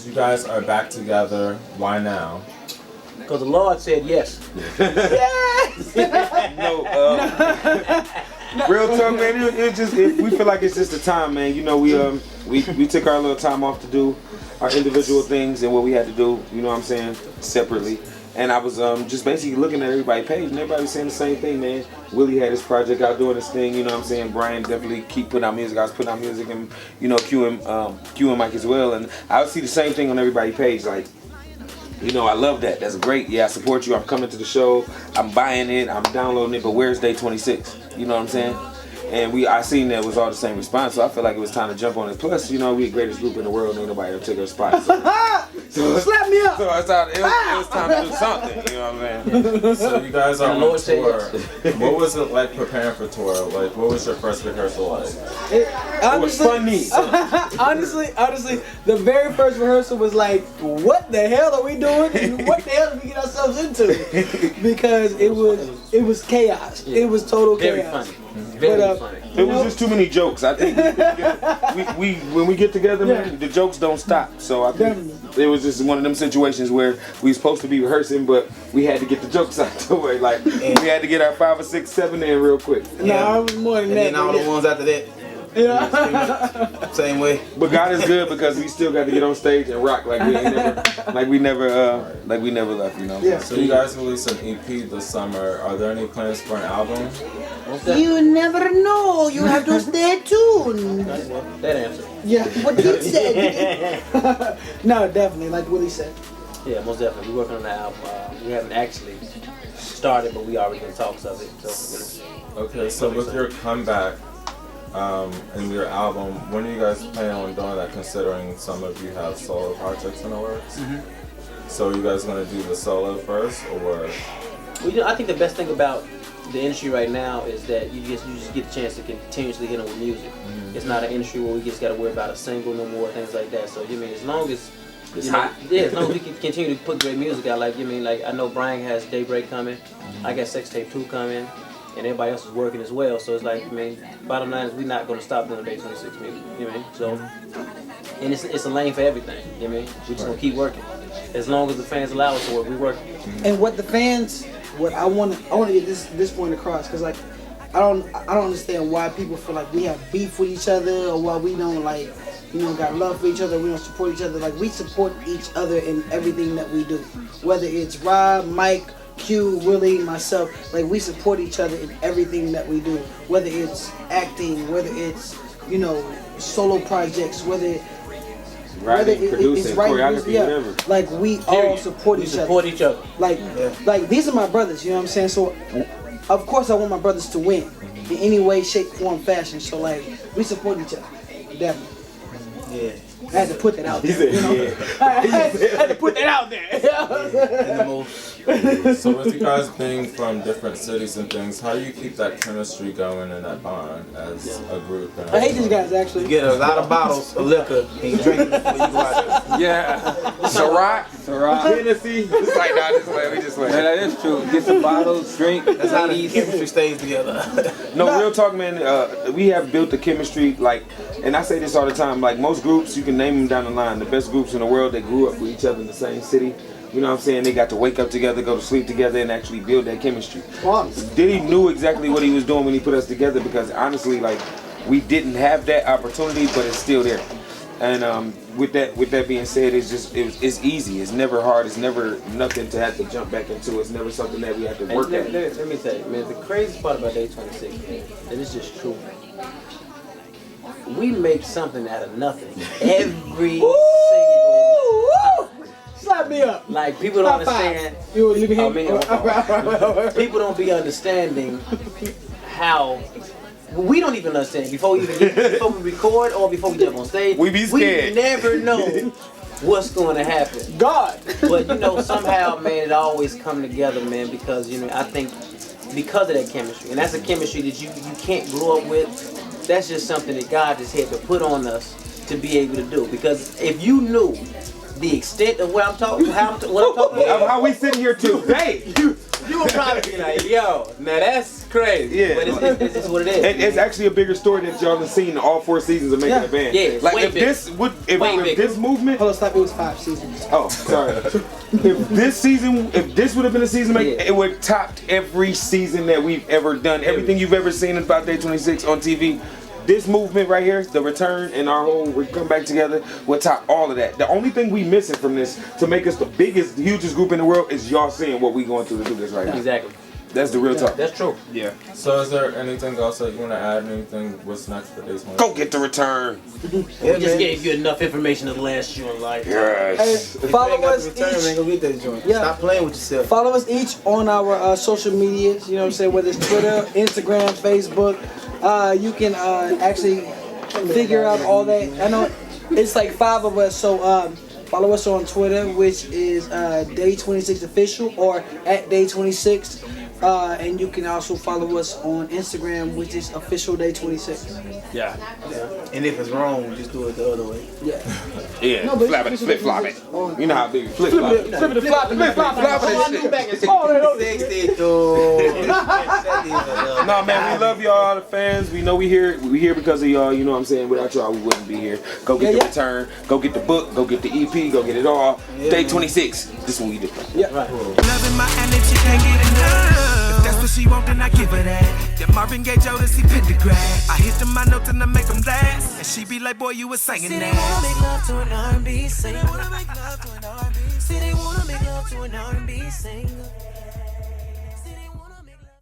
years. You guys are back together. Why now? Because the Lord said yes. Yes! No, real talk, man. It's just we feel like it's just the time, man. You know, we took our little time off to do our individual things and what we had to do. You know what I'm saying? Separately. And I was just basically looking at everybody's page, and everybody was saying the same thing, man. Willie had his project out doing his thing, you know what I'm saying? Brian definitely keep putting out music. I was putting out music, and you know, Q and Mike as well. And I would see the same thing on everybody's page, like, you know, I love that. That's great. Yeah, I support you. I'm coming to the show. I'm buying it. I'm downloading it. But where's Day26? You know what I'm saying? And I seen that it was all the same response, so I feel like it was time to jump on it. Plus, you know, we the greatest group in the world, ain't nobody ever took our spot. So slap me up! So it was time to do something, you know what I'm saying? So you guys are on tour. What was it like preparing for tour? Like, what was your first rehearsal like? It was funny. honestly, the very first rehearsal was like, what the hell are we doing? And what the hell did we get ourselves into? Because it was chaos. It was total chaos. Very funny. It was just too many jokes. I think we when we get together, man, the jokes don't stop. So I think it was just one of them situations where we supposed to be rehearsing, but we had to get the jokes out the way. Like we had to get our 5 or 6, 7 in real quick. No, it was more than that. And then all the ones after that. Yeah. Same way. But God is good because we still got to get on stage and rock like we never left, you know. Yeah. So you guys released an EP this summer. Are there any plans for an album? You never know. You have to stay tuned. That answer. Yeah, what he said. No, definitely, like Willie said. Yeah, most definitely. We're working on the album. We haven't actually started, but we already in talks of it. So, Okay, so with your comeback and your album, when are you guys planning on doing that, considering some of you have solo projects in the works? Mm-hmm. So are you guys going to do the solo first, or? I think the best thing about the industry right now is that you just get the chance to continuously hit on with music. Mm-hmm. It's not an industry where we just got to worry about a single no more, things like that. So, as long as it's hot. Yeah, as long as we can continue to put great music out, like, I know Brian has Daybreak coming, I got Sex Tape 2 coming, and everybody else is working as well. So it's like, bottom line is we're not going to stop doing Day26 music, you know what I mean? So, and it's a lane for everything, you know what I mean? We just going to keep working. As long as the fans allow us to work, we work. And what I want to get this point across, because like I don't understand why people feel like we have beef with each other, or why we don't got love for each other, we don't support each other. Like, we support each other in everything that we do, whether it's Rob, Mike, Q, Willie, myself. Like, we support each other in everything that we do, whether it's acting, whether it's solo projects, whether Writing, producing, choreography, whatever. Like, we all support each other. Like these are my brothers, you know what I'm saying? So, of course, I want my brothers to win in any way, shape, form, fashion. So, like, we support each other. Definitely. Yeah. I had to put that out there. I had to put that out there. So with you guys being from different cities and things, how do you keep that chemistry going and that bond as a group? I hate these guys, actually. You get a lot of bottles of liquor and you drink it before you go out there. Yeah. Ciroc, Hennessy. It's like, we just went. Yeah, that is true. Get some bottles, drink. That's how the chemistry stays together. No, real talk, man. We have built the chemistry, like, and I say this all the time, like, most groups, you can name them down the line. The best groups in the world, they grew up with each other in the same city. You know what I'm saying? They got to wake up together, go to sleep together, and actually build that chemistry. Diddy knew exactly what he was doing when he put us together, because honestly, like, we didn't have that opportunity, but it's still there. And with that being said, it's easy. It's never hard. It's never nothing to have to jump back into. It's never something that we have to work at. Let me tell you, man, the craziest part about Day26, man, and it's just true. We make something out of nothing every single time. Slap me up. Like, people don't understand. People don't be understanding how. We don't even understand before we record or before we jump on stage. We be scared. We never know what's going to happen. God. But somehow, man, it always come together, man, because I think because of that chemistry, and that's a chemistry that you can't grow up with. That's just something that God just had to put on us to be able to do. Because if you knew the extent of what I'm talking about, how we sitting here today. You would probably be like, yo, now that's crazy. Yeah. But it's just what it is. It's actually a bigger story that y'all have seen in all 4 seasons of making a band. Yeah, it's like way if bigger. this would, if Way this movement. Hold on, stop. It was 5 seasons. Oh, sorry. If this would have been a season, it would have topped every season that we've ever done. Everything you've ever seen about Day 26 on TV. This movement right here, the return and our whole we come back together, would top all of that. The only thing we missing from this to make us the biggest, hugest group in the world is y'all seeing what we going through to do this right now. Exactly. That's the real talk. That's true. Yeah. So is there anything else that you want to add? Anything? What's next for Day 26? Go get the return. We just gave you enough information to last you in life. Yes. Hey, follow us Return, man. each. Go get that joint. Yeah. Stop playing with yourself. Follow us each on our social medias. You know what I'm saying? Whether it's Twitter, Instagram, Facebook. You can actually figure out all that. I know it's like 5 of us, so follow us on Twitter, which is Day26 official or at Day26. And you can also follow us on Instagram, which is official Day26. Yeah. And if it's wrong, just do it the other way. Yeah. Yeah. No, but Flap it, it's flip flop it. on- You know how big flip flop it. Flip it, flop it, flip flop it. Flop it. Oh, No, man, we love y'all, the fans. We know we here because of y'all. You know what I'm saying? Without y'all, we wouldn't be here. Go get the return. Go get the book. Go get the EP. Go get it all. Day 26. This is what we do. Loving my energy, can't get enough. If that's what she want, then I give her that. Then Marvin Gaye, Jodeci, Pendergrass. I hit them my notes and I make them last. And she be like, boy, you was singing that. They wanna make love to an R&B singer. See, they wanna make love to an R&B singer.